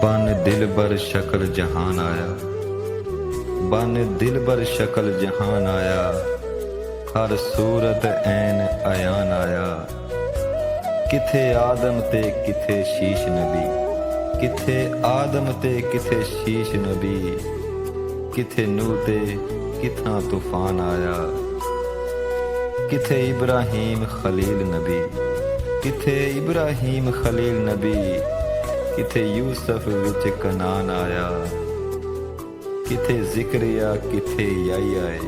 बन दिल बर शक्ल जहान आया, बन दिल बर शक्ल जहान आया, हर सूरत ऐन अयान आया। किथे आदम ते किथे शीश नबी, किथे आदम ते किथे शीश नबी, किथे नूह ते किथा तूफान आया। किथे इब्राहीम खलील नबी, किथे इब्राहीम खलील नबी, किथे यूसुफ विच कनान आया। किथे जिक्रिया किथे याई आए,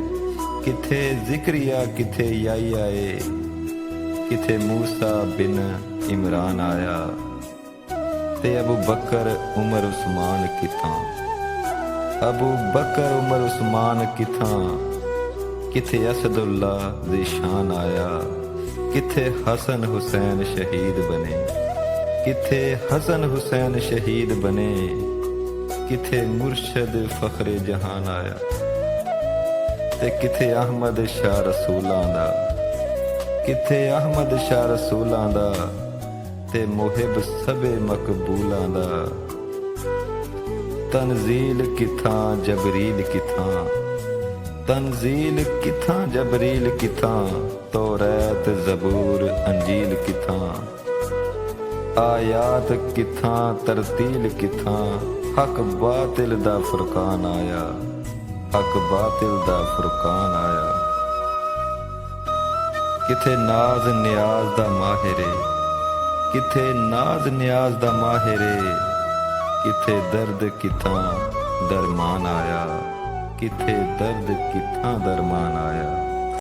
किथे जिक्रिया किथे याई आए, किथे मूसा बिन इमरान आया। ते अबू बकर उमर उस्मान किथां, अबू बकर उमर उस्मान किथां, किथे असदुल्ला ज़ीशान आया। किथे हसन हुसैन शहीद बने, किथे हसन हुसैन शहीद बने, किथे मुर्शद फखरे जहान आया। ते किथे अहमद शाह रसूलां दा, किथे अहमद शाह रसूलां दा, ते मुहिब सबे मकबूलां दा। तनजील किथां जबरील किथां, तनजील किथां जबरील किथां, तौरैत ज़बूर अंजील किथां, आयात किथां तरतील किथां, हक बातिल दा फुरकान आया, हक बातिल दा फुरकान आया। किथे नाज नियाज दा माहिरे, किथे नाज नियाज दा माहिरे, किथे दर्द किथां दरमान आया, किथे दर्द किथां दरमान आया।